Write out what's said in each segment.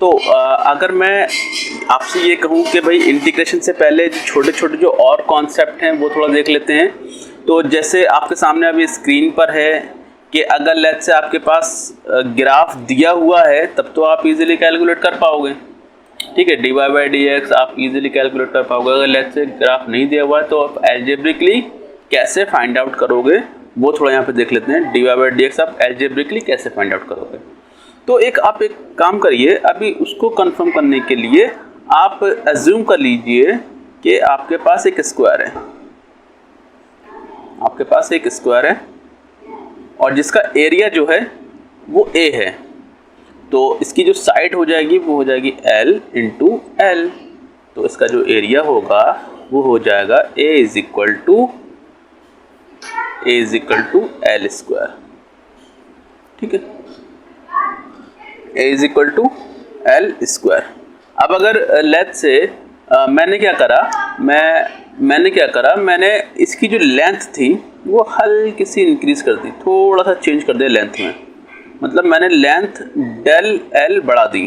तो अगर मैं आपसे ये कहूँ कि भाई इंटीग्रेशन से पहले छोटे छोटे जो और कॉन्सेप्ट हैं वो थोड़ा देख लेते हैं। तो जैसे आपके सामने अभी स्क्रीन पर है कि अगर लेट्स से आपके पास ग्राफ दिया हुआ है तब तो आप इजीली कैलकुलेट कर पाओगे, ठीक है, dy बाई डी एक्स आप इजीली कैलकुलेट कर पाओगे। अगर लेट्स से ग्राफ नहीं दिया हुआ है तो आप एल्जेब्रिकली कैसे फाइंड आउट करोगे वो थोड़ा यहाँ पे देख लेते हैं। dy बाई डी एक्स आप एल्जेब्रिकली कैसे फाइंड आउट करोगे। तो आप एक काम करिए, अभी उसको कंफर्म करने के लिए आप अज्यूम कर लीजिए कि आपके पास एक स्क्वायर है, आपके पास एक स्क्वायर है और जिसका एरिया जो है वो a है। तो इसकी जो साइड हो जाएगी वो हो जाएगी l इंटू एल। तो इसका जो एरिया होगा वो हो जाएगा a is equal to L square, ठीक है, a is equal to L square. अब अगर लेट्स से मैंने क्या करा, मैंने इसकी जो लेंथ थी वो हल्की सी इंक्रीज कर दी, थोड़ा सा चेंज कर दिया लेंथ में, मतलब मैंने लेंथ डेल एल बढ़ा दी।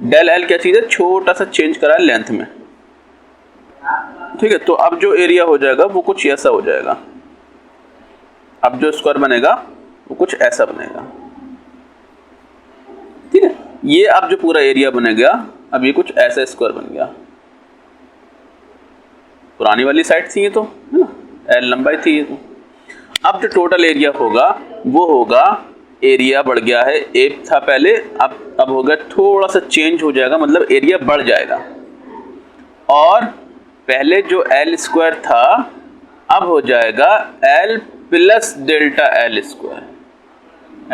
डेल एल क्या चीज़ है, छोटा सा चेंज करा है लेंथ में, ठीक है। तो अब जो एरिया हो जाएगा वो कुछ ऐसा हो जाएगा, अब जो स्क्वायर बनेगा वो कुछ ऐसा बनेगा, ठीक है। ये अब जो पूरा एरिया बनेगा अब ये कुछ ऐसा स्क्वायर बन गया। पुरानी वाली साइड थी ये तो, है ना, एल लंबाई थी ये तो। अब जो टोटल एरिया होगा वो होगा, एरिया बढ़ गया है, ए था पहले, अब होगा थोड़ा सा चेंज हो जाएगा, मतलब एरिया बढ़ जाएगा। और पहले जो एल स्क्वायर था अब हो जाएगा L plus delta L square,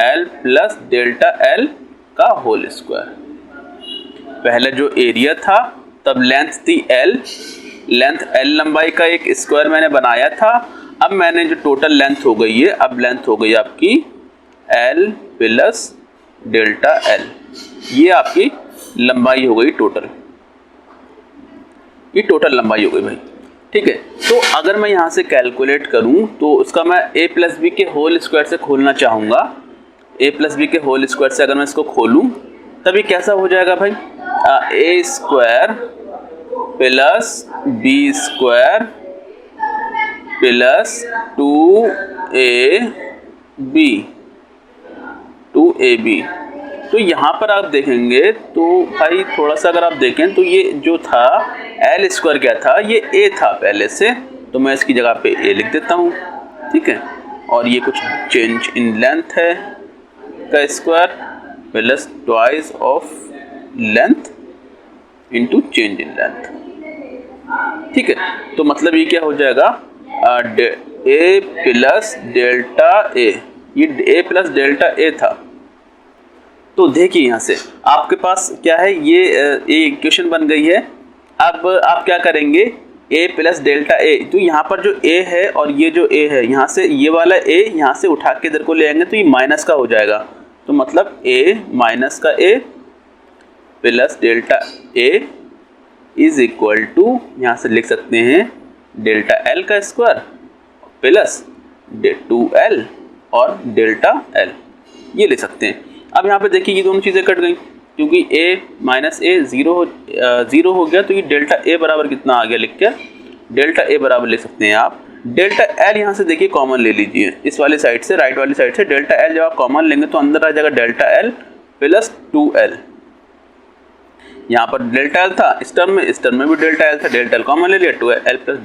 L plus delta L का होल स्क्वायर। पहले जो एरिया था तब लेंथ थी एल, लेंथ एल लंबाई का एक स्क्वायर मैंने बनाया था। अब मैंने जो टोटल लेंथ हो गई है, अब लेंथ हो गई आपकी एल प्लस डेल्टा एल, ये आपकी लंबाई हो गई टोटल, ये टोटल लंबाई हो गई भाई, ठीक है। तो अगर मैं यहाँ से कैलकुलेट करूँ तो उसका मैं a प्लस बी के होल स्क्वायर से खोलना चाहूँगा। a प्लस बी के होल स्क्वायर से अगर मैं इसको खोलूँ तभी कैसा हो जाएगा भाई, a square plus B square plus 2ab। तो यहाँ पर आप देखेंगे तो भाई थोड़ा सा अगर आप देखें तो ये जो था एल स्क्वायर क्या था, ये a था पहले से, तो मैं इसकी जगह पे a लिख देता हूँ, ठीक है। और ये कुछ चेंज इन लेंथ है का square plus twice of length into change in length, ठीक है। तो मतलब ये क्या हो जाएगा, a प्लस डेल्टा a, ये a प्लस डेल्टा a था। तो देखिए यहाँ से आपके पास क्या है, ये इक्वेशन बन गई है। अब आप क्या करेंगे, a प्लस डेल्टा a, तो यहाँ पर जो a है और ये जो a है, यहाँ से ये वाला a यहाँ से उठा के इधर को ले आएंगे तो ये माइनस का हो जाएगा। तो मतलब a माइनस का a plus delta a is equal to, यहाँ से लिख सकते हैं डेल्टा l का स्क्वायर प्लस 2l और डेल्टा l, ये लिख सकते हैं। अब यहाँ पे देखिए ये दोनों चीज़ें कट गई क्योंकि a माइनस a ज़ीरो हो गया, तो ये डेल्टा a बराबर कितना आ गया, लिख के डेल्टा a बराबर लिख सकते हैं आप डेल्टा l। यहाँ से देखिए कॉमन ले लीजिए, इस वाली साइड से, राइट वाली साइड से डेल्टा l जब आप कॉमन लेंगे तो अंदर आ जाएगा डेल्टा l प्लस 2l। यहाँ पर डेल्टा l था इस टर्म में भी डेल्टा l था, डेल्टा l कॉमन ले लिया, 2l plus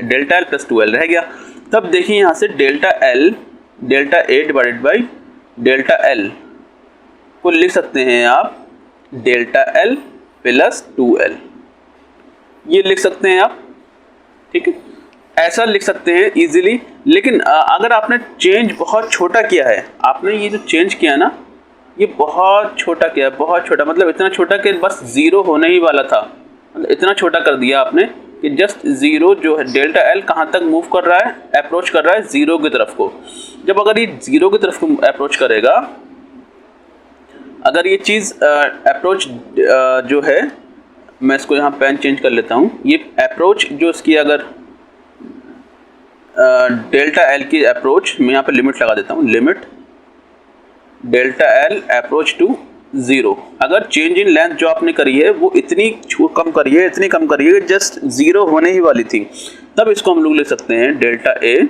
delta l plus 2l रह गया। तब देखिए यहाँ से delta a divided by delta l को लिख सकते हैं आप डेल्टा l प्लस 2l, ये लिख सकते हैं आप, ठीक है, ऐसा लिख सकते हैं इजीली। लेकिन अगर आपने चेंज बहुत छोटा किया है, आपने ये जो चेंज किया ना ये बहुत छोटा किया, बहुत छोटा, मतलब इतना छोटा कि बस ज़ीरो होने ही वाला था, मतलब इतना छोटा कर दिया आपने कि जस्ट ज़ीरो जो है डेल्टा एल कहाँ तक मूव कर रहा है, अप्रोच कर रहा है ज़ीरो की तरफ को। जब अगर ये ज़ीरो की तरफ को अप्रोच करेगा, अगर ये चीज़ अप्रोच जो है, मैं इसको यहाँ पेन चेंज कर लेता हूँ, ये अप्रोच जो इसकी अगर डेल्टा एल की अप्रोच, मैं यहाँ पर लिमिट लगा देता हूँ, limit delta L approach to 0, अगर चेंज इन लेंथ जो आपने करी है वो इतनी कम करी है जस्ट 0 होने ही वाली थी, तब इसको हम लोग ले सकते हैं delta A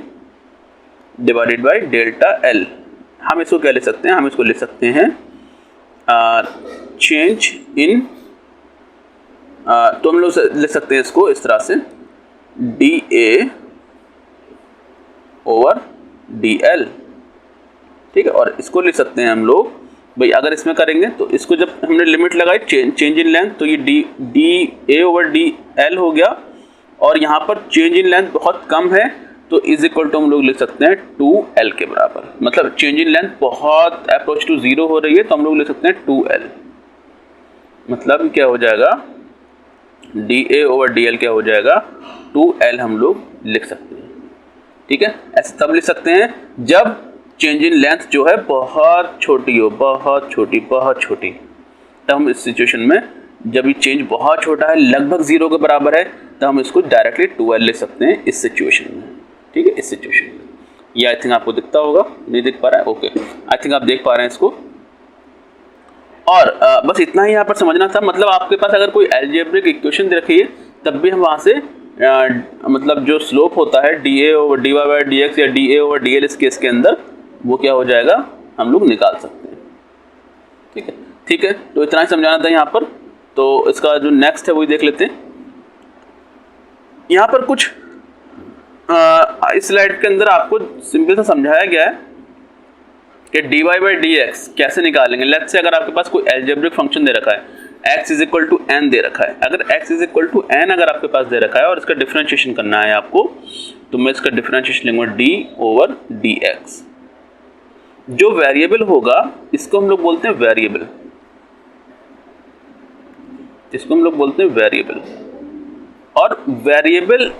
divided by delta L. हम इसको क्या ले सकते हैं, हम इसको ले सकते हैं चेंज इन, तो हम लोग ले सकते हैं इसको इस तरह से D A over D L, ठीक है। और इसको ले सकते हैं हम लोग भाई, अगर इसमें करेंगे तो इसको जब हमने लिमिट लगाई चेंज इन लेंथ, तो ये D A over D L हो गया, और यहाँ पर चेंज इन लेंथ बहुत कम है तो इज इक्वल टू हम लोग लिख सकते हैं 2l के बराबर। मतलब चेंज इन लेंथ बहुत अप्रोच टू 0 हो रही है तो हम लोग ले सकते हैं 2l। मतलब क्या हो जाएगा, D A over D L क्या हो जाएगा 2l हम लोग लिख सकते हैं, ठीक है। ऐसे तब लिख सकते हैं जब चेंज इन लेंथ जो है बहुत छोटी हो, बहुत छोटी, तब हम इस सिचुएशन में जब ये चेंज बहुत छोटा है लगभग 0 के बराबर है तो हम इसको डायरेक्टली 2l ले सकते हैं इस सिचुएशन में, ठीक है। इस सिचुएशन में ये आई थिंक आपको दिखता होगा, नहीं दिख पा रहा है, ओके आई थिंक आप देख पा रहे हैं इसको। और बस इतना ही यहाँ पर समझना था। मतलब आपके पास अगर कोई अलजेब्रिक इक्वेशन दे रखी है तब भी हम वहाँ से मतलब जो स्लोप होता है D A over D Y by D X या D A over D L इस केस के अंदर, वो क्या हो जाएगा हम लोग निकाल सकते हैं, ठीक है। तो इतना ही समझाना था यहाँ पर। तो इसका जो नेक्स्ट है वही देख लेते हैं। यहाँ पर कुछ इस स्लाइड के अंदर आपको सिंपल सा समझाया गया है कि D Y by D X कैसे निकालेंगे। लेट्स से अगर आपके पास कोई अलजेब्रिक फंक्शन दे रखा है x is equal to N दे रखा है, अगर x is equal to N अगर आपके पास दे रखा है और इसका डिफरेंशिएशन करना है आपको, तो मैं इसका डिफरेंशिएशन लूंगा d ओवर डी एक्स। जो वेरिएबल होगा इसको हम लोग बोलते हैं वेरिएबल, इसको हम लोग बोलते हैं वेरिएबल। और वेरिएबल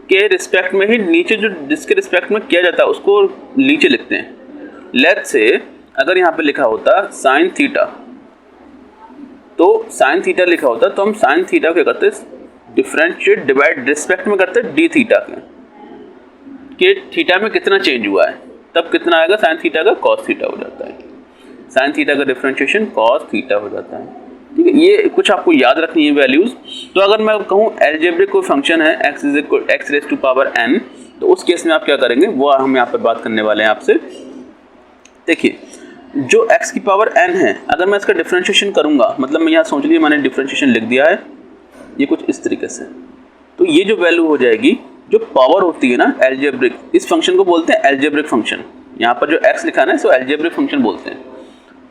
के रिस्पेक्ट में ही नीचे जो जिसके रिस्पेक्ट में किया जाता है उसको नीचे लिखते हैं। लेट्स से अगर यहाँ पे लिखा होता साइन थीटा, तो साइन थीटा लिखा होता तो हम साइन थीटा क्या करते डिफरेंशिएट डिवाइड रिस्पेक्ट में करते डी थीटा के थीटा में कितना चेंज हुआ है, तब कितना आएगा साइन थीटा का कॉस थीटा हो जाता है। साइन थीटा का डिफरेंशिएशन कॉस थीटा हो जाता है, ठीक है। ये कुछ आपको याद रखनी है वैल्यूज। तो अगर मैं कहूँ अलजेब्रिक कोई फंक्शन है x is equal x raise to power n, तो उस केस में आप क्या करेंगे वो हम यहाँ पर बात करने वाले हैं आपसे। देखिए जो x की पावर n है, अगर मैं इसका डिफरेंशिएशन करूंगा, मतलब मैं यहाँ सोच लीजिए मैंने डिफरेंशिएशन लिख दिया है ये कुछ इस तरीके से, तो ये जो वैल्यू हो जाएगी जो पावर होती है ना अलजेब्रिक, इस फंक्शन को बोलते हैं अलजेब्रिक फंक्शन। यहाँ पर जो x लिखा है ना इसको अलजेब्रिक फंक्शन बोलते हैं।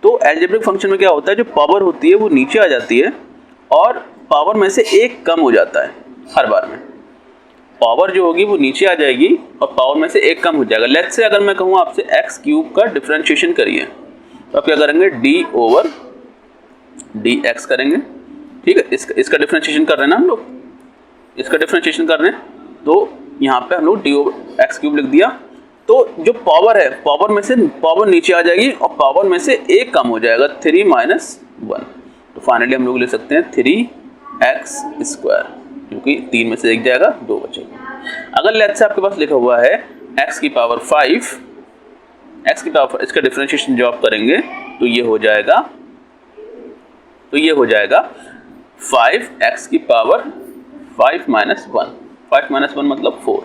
तो अलजेब्रिक फंक्शन में क्या होता है, जो पावर होती है वो नीचे आ जाती है और पावर में से एक कम हो जाता है। हर बार में पावर जो होगी वो नीचे आ जाएगी और पावर में से एक कम हो जाएगा। लेट्स से अगर मैं कहूँ आपसे एक्स क्यूब का डिफरेंशिएशन करिए, तो आप क्या करेंगे डी ओवर डी एक्स करेंगे, ठीक है। इसका डिफरेंशिएशन कर रहे हैं ना हम लोग, इसका डिफरेंशिएशन कर रहे हैं, तो यहाँ पे हम लोग डी ओवर एक्स क्यूब लिख दिया। तो जो पावर है पावर में से पावर नीचे आ जाएगी और पावर में से एक कम हो जाएगा 3 माइनस 1, तो फाइनली हम लोग ले सकते हैं 3x स्क्वायर, क्योंकि 3 में से एक जाएगा 2 बचेगा। अगर लेट्स से आपके पास लिखा हुआ है x की पावर 5, x की पावर, इसका डिफरेंशिएशन जो आप करेंगे तो ये हो जाएगा 5x की पावर 5 माइनस 1, 5 माइनस 1 मतलब 4,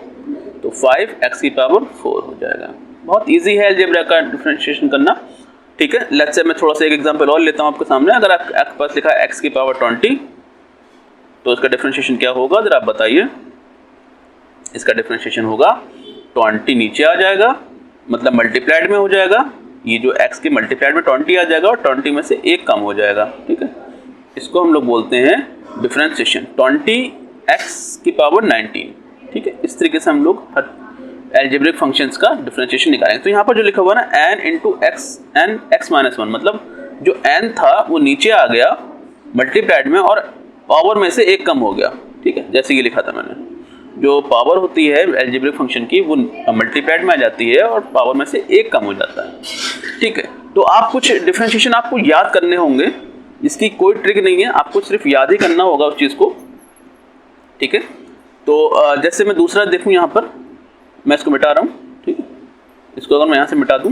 तो 5x की पावर 4 हो जाएगा। बहुत इजी है अलजेब्रा का डिफरेंशिएशन करना, ठीक है। लेट्स से मैं थोड़ा सा एक एग्जांपल और लेता हूँ आपके सामने। अगर आपके पास लिखा है x की पावर 20, तो इसका डिफरेंशिएशन क्या होगा जरा आप बताइए। इसका डिफरेंशिएशन होगा 20 नीचे आ जाएगा, मतलब मल्टीप्लाइड में हो जाएगा, ये जो x के मल्टीप्लाइड में 20 आ जाएगा और 20 में से एक कम हो जाएगा, ठीक है। इसको हम लोग बोलते हैं डिफरेंशिएशन 20x की पावर 19, ठीक है। इस तरीके से हम लोग हर अलजेब्रिक फंक्शंस का डिफरेंशिएशन निकालेंगे। तो यहाँ पर जो लिखा हुआ ना n into x n x minus 1, मतलब जो n था वो नीचे आ गया मल्टीप्लाइड में और पावर में से एक कम हो गया, ठीक है। जैसे ये लिखा था मैंने, जो पावर होती है अलजेब्रिक फंक्शन की वो मल्टीप्लाइड में आ जाती है और पावर में से एक कम हो जाता है, ठीक है। तो आप कुछ डिफरेंशिएशन आपको याद करने होंगे, इसकी कोई ट्रिक नहीं है, आपको सिर्फ याद ही करना होगा उस चीज़ को, ठीक है। तो जैसे मैं दूसरा देखूँ, यहाँ पर मैं इसको मिटा रहा हूँ, ठीक है। इसको अगर मैं यहाँ से मिटा दूँ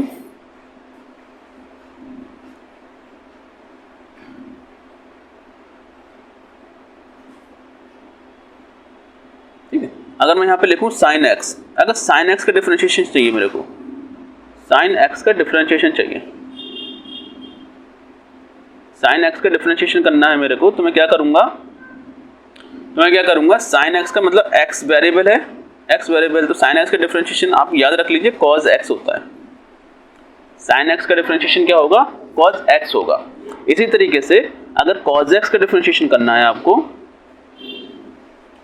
अगर मैं यहाँ पे लिखूँ साइन एक्स, अगर साइन एक्स का डिफरेंशिएशन चाहिए मेरे को, साइन एक्स का डिफरेंशिएशन चाहिए, साइन एक्स का डिफरेंशिएशन करना है मेरे को, तो मैं क्या करूँगा, साइन एक्स का मतलब एक्स वेरिएबल है, एक्स वेरिएबल, तो साइन एक्स का डिफरेंशिएशन आप याद रख लीजिए कॉज एक्स होता है। साइन एक्स का डिफरेंशिएशन क्या होगा, कॉज एक्स होगा। इसी तरीके से अगर कॉज एक्स का डिफरेंशिएशन करना है आपको,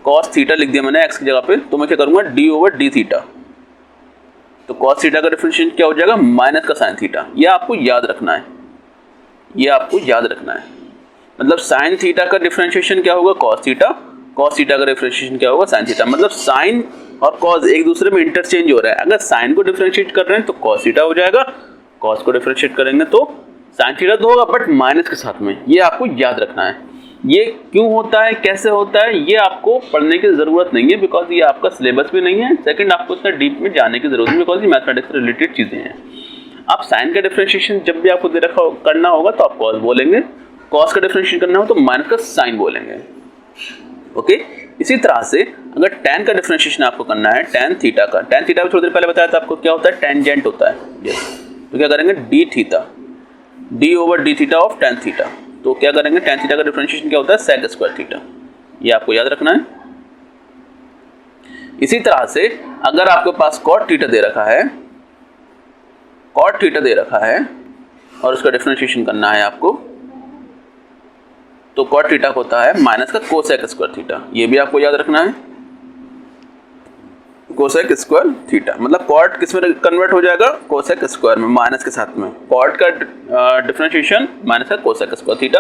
कॉस थीटा लिख दिया मैंने एक्स की जगह पे, तो मैं क्या करूँगा डी ओवर डी थीटा, तो कॉस थीटा का डिफरेंशिएशन क्या हो जाएगा, माइनस का साइन थीटा। ये आपको याद रखना है, ये आपको याद रखना है। मतलब साइन थीटा का डिफरेंशिएशन क्या होगा, कॉस थीटा, कॉस थीटा का डिफरेंशिएशन क्या होगा, साइन थीटा। मतलब साइन और कॉस एक दूसरे में इंटरचेंज हो रहा है। अगर साइन को डिफरेंशिएट कर रहे हैं तो कॉस थीटा हो जाएगा, कॉस को डिफरेंशिएट करेंगे तो साइन थीटा तो होगा, बट माइनस के साथ में। ये आपको याद रखना है। ये क्यों होता है, कैसे होता है, ये आपको पढ़ने की ज़रूरत नहीं है, बिकॉज ये आपका सिलेबस भी नहीं है। सेकंड, आपको इतना डीप में जाने की ज़रूरत नहीं, बिकॉज ये मैथमेटिक्स से रिलेटेड चीज़ें हैं। आप साइन का डिफरेंशिएशन जब भी आपको दे रखा करना होगा तो आप कॉस बोलेंगे, कॉस का डिफरेंशिएशन करना हो तो माइनस का साइन बोलेंगे। ओके, इसी तरह से अगर tan का डिफरेंशिएशन आपको करना है, tan थीटा का, tan थीटा भी थोड़ी देर पहले बताया था आपको क्या होता है, टेंजेंट होता है। यस, तो क्या करेंगे D theta, D over D theta of tan theta. तो क्या करेंगे, tan थीटा का डिफरेंशिएशन क्या होता है, sec स्क्वायर थीटा। ये आपको याद रखना है। इसी तरह से अगर आपके पास cot थीटा दे रखा है, cot थीटा दे रखा है और उसका डिफरेंशिएशन करना है आपको, तो cot थीटा होता है माइनस का कोसेक स्क्वायर थीटा। ये भी आपको याद रखना है, कोसेक स्क्वायर थीटा। मतलब cot किस में कन्वर्ट हो जाएगा, कोसेक स्क्वायर में, माइनस के साथ में। cot का डिफरेंशिएशन माइनस का कोसेक स्क्वायर थीटा,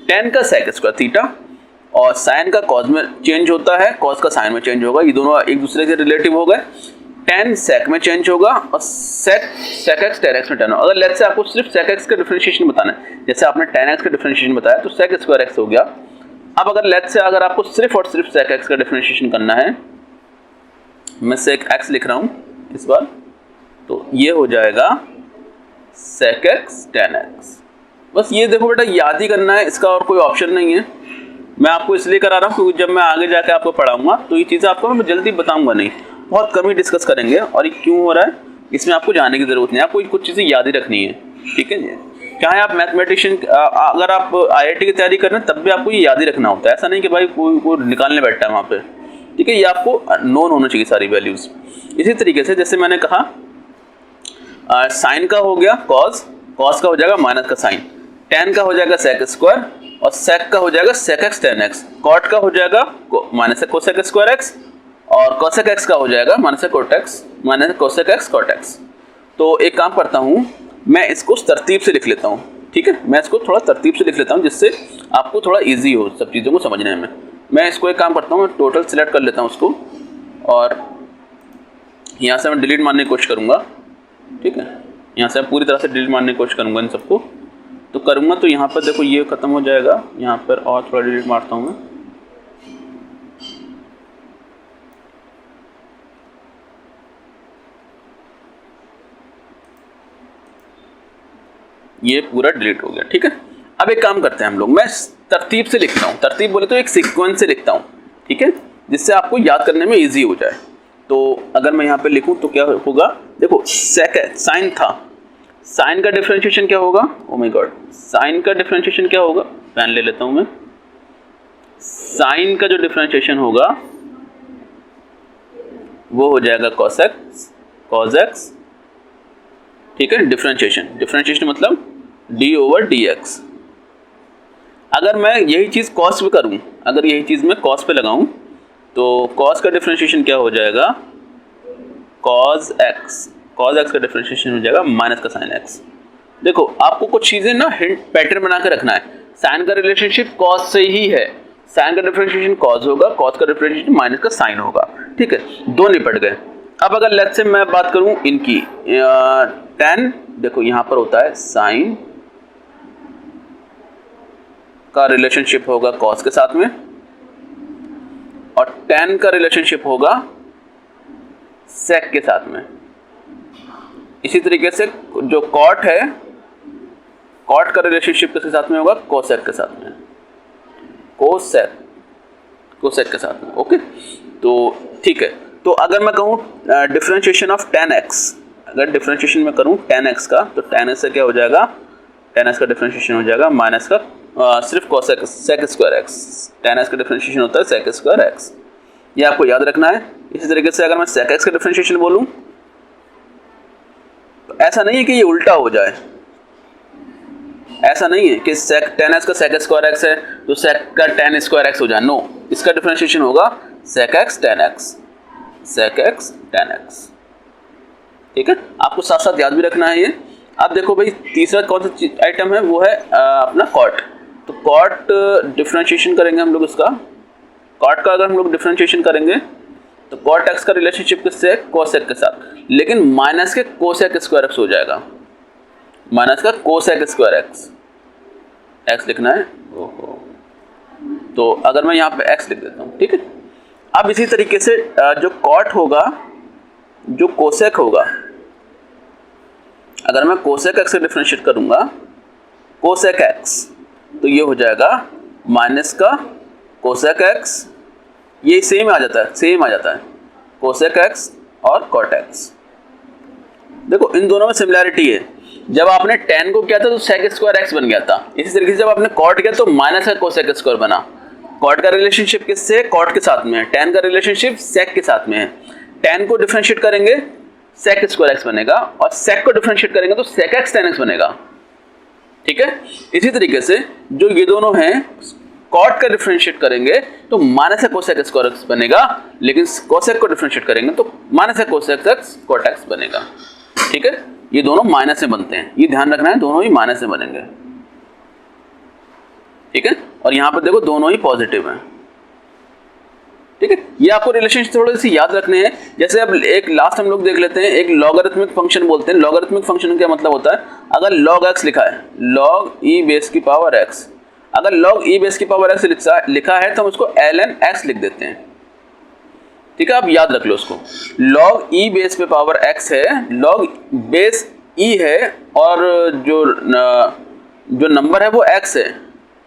tan का sec स्क्वायर थीटा, और sin का cos में चेंज होता है, cos का sin में चेंज होगा। ये दोनों एक दूसरे के रिलेटिव हो गए। tan sec में चेंज होगा और sec x tan x में tan होगा। अगर लेट्स से आपको सिर्फ sec x का डिफरेंशिएशन बताना है, जैसे आपने tan x का डिफरेंशिएशन बताया तो sec स्क्वायर x हो गया। अब अगर लेट्स से अगर आपको सिर्फ और सिर्फ sec x का डिफरेंशिएशन करना है, मैं sec x लिख रहा हूँ इस बार, तो ये हो जाएगा sec x tan x। बस ये देखो बेटा, याद ही करना है, इसका और कोई ऑप्शन नहीं है। मैं आपको इसलिए करा रहा हूँ क्योंकि जब मैं आगे जाके आपको पढ़ाऊंगा तो ये चीज़ें आपको मैं जल्दी बताऊंगा नहीं, बहुत कम ही डिस्कस करेंगे। और ये क्यों हो रहा है, इसमें आपको जाने की ज़रूरत नहीं है, आपको कुछ चीज़ें याद ही रखनी है। ठीक है जी, चाहे आप मैथमेटिशियन, अगर आप IIT की तैयारी कर रहे हैं तब भी आपको ये याद ही रखना होता है। ऐसा नहीं कि भाई कोई निकालने बैठता है वहाँ पर। ठीक है, ये आपको नोन होना चाहिए सारी वैल्यूज़। इसी तरीके से जैसे मैंने कहा, साइन का हो गया कॉस, कॉस का हो जाएगा माइनस का साइन, tan का हो जाएगा sec स्क्वायर, और sec का हो जाएगा sec x tan x, cot का हो जाएगा माइनस cosec स्क्वायर x, और cosec x का हो जाएगा minus cot x, minus cosec x cot x। तो एक काम करता हूँ, मैं इसको तरतीब से लिख लेता हूँ। ठीक है, मैं इसको थोड़ा तरतीब से लिख लेता हूँ जिससे आपको थोड़ा ईजी हो सब चीज़ों को समझने में। मैं इसको एक काम करता हूँ, मैं टोटल सिलेक्ट कर लेता हूँ उसको, और यहाँ से मैं डिलीट मारने की कोशिश करूँगा। ठीक है, यहाँ से पूरी तरह से डिलीट मारने की कोशिश करूँगा इन सबको। तो करूँगा तो यहाँ पर देखो ये ख़त्म हो जाएगा, यहाँ पर और थोड़ा डिलीट मारता हूँ मैं। ये पूरा डिलीट हो गया। ठीक है, अब एक काम करते हैं हम लोग, मैं तरतीब से लिखता हूँ, तरतीब बोले तो एक सीक्वेंस से लिखता हूँ। ठीक है, जिससे आपको याद करने में ईजी हो जाए। तो अगर मैं यहाँ पे लिखूँ तो क्या होगा, देखो साइन था, साइन का डिफरेंशिएशन क्या होगा, ओ माय गॉड, साइन का डिफरेंशिएशन क्या होगा, पेन ले लेता हूँ मैं। साइन का जो डिफरेंशिएशन होगा वो हो जाएगा cos x। ठीक है, डिफरेंशिएशन मतलब d ओवर dx। अगर मैं यही चीज़ cos पे करूँ, अगर यही चीज़ मैं cos पे लगाऊँ तो cos का डिफरेंशिएशन क्या हो जाएगा, cos x का डिफरेंशिएशन हो जाएगा माइनस का sin x। देखो आपको कुछ चीज़ें ना हिंट पैटर्न बना के रखना है। साइन का रिलेशनशिप cos से ही है, साइन का डिफरेंशिएशन cos होगा, cos का डिफरेंशिएशन माइनस का sin होगा। ठीक है, दो निपट गए। अब अगर लेट्स से मैं बात करूं इनकी, tan, देखो यहाँ पर होता है sin का रिलेशनशिप होगा cos के साथ में, और tan का रिलेशनशिप होगा sec के साथ में। इसी तरीके से जो cot है, cot का रिलेशनशिप किसके साथ में होगा, cosec के साथ में, cosec के साथ में। ओके, तो ठीक है, तो अगर मैं कहूँ डिफरेंशिएशन ऑफ 10x, अगर डिफरेंशिएशन में करूँ 10x का, तो 10x से क्या हो जाएगा, 10x का डिफरेंशिएशन हो जाएगा माइनस का सिर्फ cosec sec square x. 10x का डिफरेंशिएशन होता है सेक स्क्वायर एक्स, ये आपको याद रखना है। इसी तरीके से अगर मैं सेक एक्स का डिफरेंशिएशन बोलूँ तो ऐसा नहीं है कि ये उल्टा हो जाए, ऐसा नहीं है कि सेक 10x का सेक स्क्वायर एक्स है तो सेक का 10 स्क्वायर एक्स हो जाए, नो, इसका डिफरेंशिएशन होगा सेक एक्स 10x, सेक एक्स 10x। ठीक है, आपको साथ साथ याद भी रखना है ये। अब देखो भाई तीसरा कौन सा आइटम है, वो है अपना कॉट। तो कॉट डिफरेंशिएशन करेंगे हम लोग इसका, कॉट का अगर हम लोग डिफरेंशिएशन करेंगे तो कॉट एक्स का रिलेशनशिप किससे है, कोसेक के साथ, लेकिन माइनस के कोसेक स्क्वायर एक्स हो जाएगा, माइनस का कोसेक स्क्वायर एक्स, एक्स लिखना है, ओहो, तो अगर मैं यहाँ पे एक्स लिख देता हूँ। ठीक है, अब इसी तरीके से जो कॉट होगा, जो कोसेक होगा, अगर मैं कोसेक एक्स से डिफरेंशिएट करूंगा कोसेक एक्स, तो ये हो जाएगा माइनस का कोसेक एक्स, ये सेम आ जाता है, सेम आ जाता है कोसेक एक्स और कॉट एक्स। देखो इन दोनों में सिमिलैरिटी है, जब आपने tan को किया था तो सेक स्क्वायर एक्स बन गया था, इसी तरीके से जब आपने कॉट किया तो माइनस का कोसेक स्क्वायर बना। कॉट का रिलेशनशिप किससे, कॉट के साथ में है, tan का रिलेशनशिप सेक के साथ में है। tan को डिफरेंशिएट करेंगे सेक स्क्वायर एक्स बनेगा, और सेक को डिफरेंशिएट करेंगे तो सेक एक्स tan एक्स बनेगा। ठीक है, इसी तरीके से जो ये दोनों हैं, कॉट का डिफरेंशिएट करेंगे तो माइनस का कोसेक स्क्वायर एक्स बनेगा, लेकिन कोसेक को डिफरेंशिएट करेंगे तो माइनस का कोसेक एक्स कॉट एक्स बनेगा। ठीक है, ये दोनों माइनस से बनते हैं, ये ध्यान रखना है, दोनों ही माइनस से बनेंगे। ठीक है, और यहाँ पर देखो दोनों ही पॉजिटिव हैं। ठीक है, ये आपको रिलेशनशिप थोड़े से याद रखने हैं। जैसे अब एक लास्ट हम लोग देख लेते हैं, एक लॉगरिथमिक फंक्शन बोलते हैं। लॉगरिथमिक फंक्शन का क्या मतलब होता है, अगर log x लिखा है, log e बेस की पावर x, अगर log e बेस की पावर x लिखा है तो हम उसको ln x लिख देते हैं। ठीक है, आप याद रख लो उसको, log e बेस पे पावर x है, log बेस e है, और जो नंबर है वो x है,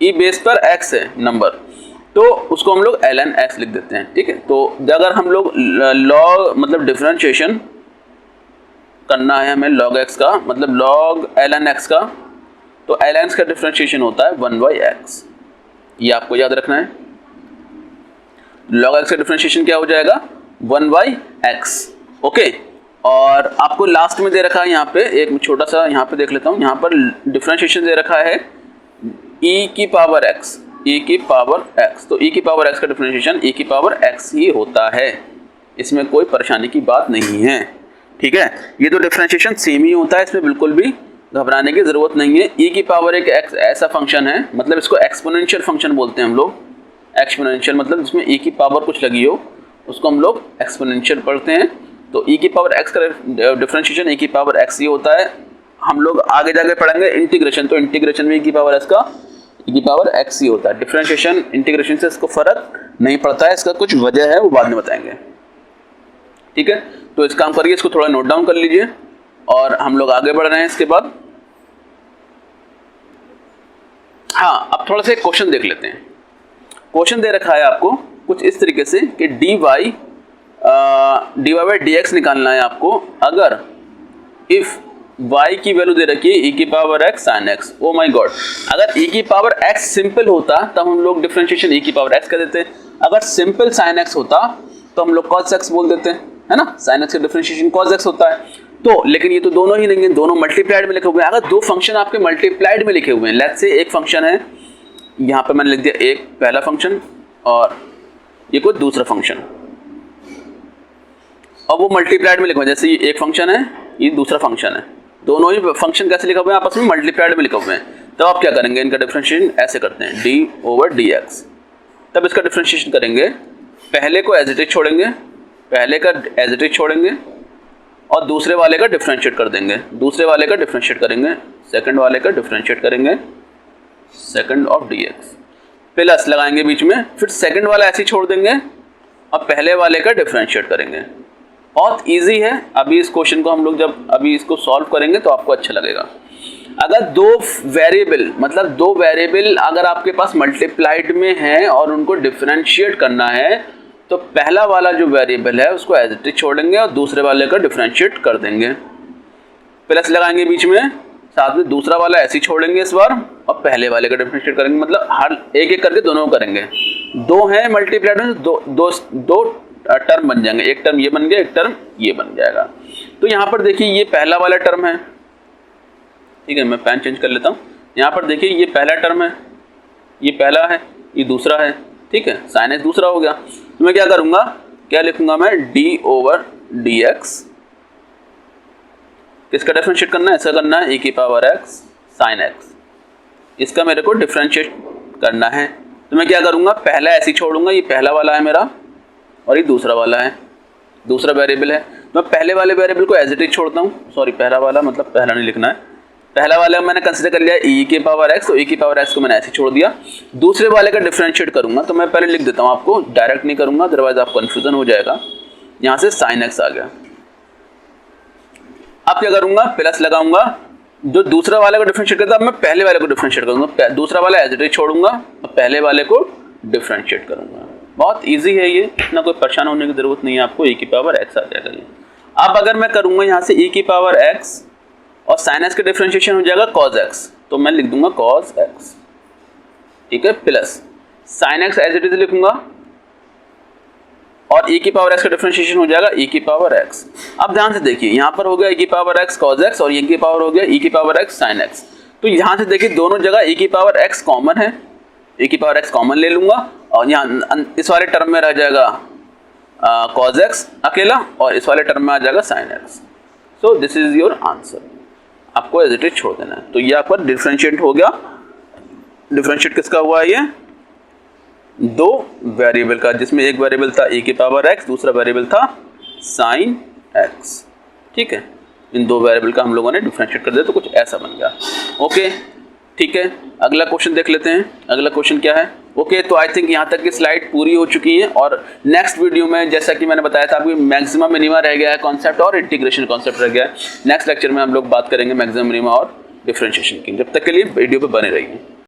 e बेस पर x है नंबर, तो उसको हम लोग ln x लिख देते हैं। ठीक है, तो अगर हम लोग log मतलब डिफरेंशिएशन करना है हमें log x का, मतलब log ln x का, तो ln x का डिफरेंशिएशन होता है 1/x, ये आपको याद रखना है। log x का डिफरेंशिएशन क्या हो जाएगा, 1/x। ओके, और आपको लास्ट में दे रखा है यहाँ पे एक छोटा सा, यहाँ पे देख लेता हूँ, यहाँ पर डिफरेंशिएशन दे रखा है e की पावर x, e की पावर x, तो e की पावर x का डिफरेंशिएशन e की पावर x ही होता है, इसमें कोई परेशानी की बात नहीं है। ठीक है, ये तो डिफरेंशिएशन सेम ही होता है, इसमें बिल्कुल भी घबराने की ज़रूरत नहीं है। e की पावर एक x ऐसा फंक्शन है, मतलब इसको एक्सपोनेंशियल फंक्शन बोलते हैं हम लोग। एक्सपोनेंशियल मतलब जिसमें e की पावर कुछ लगी हो, उसको हम लोग एक्सपोनेंशियल पढ़ते हैं। तो e की पावर x का डिफरेंशिएशन e की पावर x ही होता है। हम लोग आगे जाके पढ़ेंगे इंटीग्रेशन, तो इंटीग्रेशन में e की पावर x का e की पावर x ही होता है। डिफरेंशिएशन इंटीग्रेशन से इसको फर्क नहीं पड़ता है, इसका कुछ वजह है, वो बाद में बताएंगे। ठीक है, तो इस काम करिए, इसको थोड़ा नोट डाउन कर लीजिए, और हम लोग आगे बढ़ रहे हैं इसके बाद। हाँ, अब थोड़ा सा एक क्वेश्चन देख लेते हैं। क्वेश्चन दे रखा है आपको कुछ इस तरीके से कि dy बाई dx निकालना है आपको, अगर इफ y की वैल्यू दे रखी है e की power x sin x। Oh my God, अगर e की पावर x सिंपल होता तब हम लोग डिफरेंशिएशन e की पावर x कर देते, अगर सिंपल sin x होता तो हम लोग cos x बोल देते हैं, है ना। sin x का डिफरेंशिएशन cos x होता है, तो लेकिन ये तो दोनों ही नहीं है, दोनों मल्टीप्लाइड में लिखे हुए हैं। अगर दो फंक्शन आपके मल्टीप्लाइड में लिखे हुए हैं, लेट्स से एक फंक्शन है, यहाँ पे मैंने लिख दिया एक पहला फंक्शन और ये कोई दूसरा फंक्शन, और वो मल्टीप्लाइड में लिखे हुए हैं, जैसे ये एक फंक्शन है, ये दूसरा फंक्शन है, दोनों ही फंक्शन कैसे लिखे हुए हैं, आपस में मल्टीप्लाइड में लिखे हुए हैं। तब आप क्या करेंगे, इनका डिफरेंशिएशन ऐसे करते हैं d/dx। तब इसका डिफरेंशिएशन करेंगे, पहले को एज इट इज छोड़ेंगे, पहले का एज इट इज छोड़ेंगे, और दूसरे वाले का डिफरेंशिएट कर देंगे, दूसरे वाले का डिफरेंशिएट करेंगे, सेकंड वाले का डिफरेंशिएट करेंगे, सेकंड ऑफ dx, प्लस लगाएंगे बीच में, फिर सेकंड वाला ऐसे ही छोड़ देंगे और पहले वाले का डिफरेंशिएट करेंगे। बहुत इजी है। अभी इस क्वेश्चन को हम लोग जब अभी इसको सॉल्व करेंगे तो आपको अच्छा लगेगा। अगर दो वेरिएबल, मतलब दो वेरिएबल अगर आपके पास मल्टीप्लाइड में हैं और उनको डिफरेंशिएट करना है, तो पहला वाला जो वेरिएबल है उसको एज इट इज छोड़ेंगे और दूसरे वाले का डिफरेंशिएट कर देंगे, प्लस लगाएंगे बीच में, साथ में दूसरा वाला ऐसे ही छोड़ेंगे इस बार और पहले वाले का डिफरेंशिएट करेंगे, मतलब हर एक एक करके दोनों करेंगे। दो हैं मल्टीप्लाइड में, दो टर्म बन जाएंगे, एक टर्म ये बन गया, एक टर्म ये बन जाएगा। तो यहाँ पर देखिए ये पहला वाला टर्म है, ठीक है, मैं पेन चेंज कर लेता हूँ। यहाँ पर देखिए ये पहला टर्म है, ये पहला है, ये दूसरा है, ठीक है, साइन एक्स दूसरा हो गया। तो मैं क्या करूँगा, क्या लिखूंगा मैं, डी ओवर डी एक्स, किसका डिफरेंशिएट करना है, इसका करना है e की पावर x साइन x, इसका मेरे को डिफरेंशिएट करना है। तो मैं क्या करूँगा, पहला ऐसे ही छोड़ूंगा, ये पहला वाला है मेरा और ये दूसरा वाला है, दूसरा वेरिएबल है। मैं पहले वाले वेरिएबल को एज इट इज छोड़ता हूँ, सॉरी पहला वाला मतलब पहला नहीं लिखना है, पहला वाला मैंने कंसिडर कर लिया e की पावर x, तो e की पावर x को मैंने ऐसे छोड़ दिया। दूसरे वाले का डिफरेंशिएट करूँगा, तो मैं पहले लिख देता हूँ, आपको डायरेक्ट नहीं करूँगा अदरवाइज आप कन्फ्यूजन हो जाएगा। यहाँ से साइन x आ गया। अब क्या करूँगा, प्लस लगाऊंगा, जो दूसरा वाले को डिफरेंशिएट करता है मैं पहले वाले को डिफरेंशिएट करूँगा, दूसरा वाला एज इट इज छोड़ूंगा और पहले वाले को डिफरेंशिएट करूँगा। बहुत इजी है ये, इतना कोई परेशान होने की जरूरत नहीं है आपको, e की पावर x आ जाएगा ये। अब अगर मैं करूँगा यहाँ से e की पावर x और साइन x का डिफरेंशिएशन हो जाएगा cos x, तो मैं लिख दूंगा cos x, ठीक है, plus sine x as it is लिखूंगा और e की पावर x का डिफरेंशिएशन हो जाएगा e की पावर x। अब ध्यान से देखिए, यहाँ पर हो गया e की पावर x cos x और e की पावर हो गया e की पावर x sin x। तो यहाँ से देखिए दोनों जगह e की पावर x कॉमन है, e की पावर x कॉमन ले लूंगा और यहाँ इस वाले टर्म में रह जाएगा cos x अकेला और इस वाले टर्म में आ जाएगा sin x। So this is your answer, आपको एज इट इज छोड़ देना है। तो ये आपका डिफरेंशिएट हो गया। डिफरेंशिएट किसका हुआ है, ये दो वेरिएबल का, जिसमें एक वेरिएबल था e की पावर x, दूसरा वेरिएबल था sin x, ठीक है। इन दो वेरिएबल का हम लोगों ने डिफरेंशिएट कर दिया, तो कुछ ऐसा बन गया। ओके, ठीक है, अगला क्वेश्चन देख लेते हैं। अगला क्वेश्चन क्या है। ओके, तो आई थिंक यहाँ तक की स्लाइड पूरी हो चुकी है और नेक्स्ट वीडियो में जैसा कि मैंने बताया था आपको मैक्सिमम मिनिमा रह गया है कॉन्सेप्ट और इंटीग्रेशन कॉन्सेप्ट रह गया है। नेक्स्ट लेक्चर में हम लोग बात करेंगे मैक्सिमम मिनिमा और डिफरेंशिएशन की। जब तक के लिए वीडियो पे बने रहिए।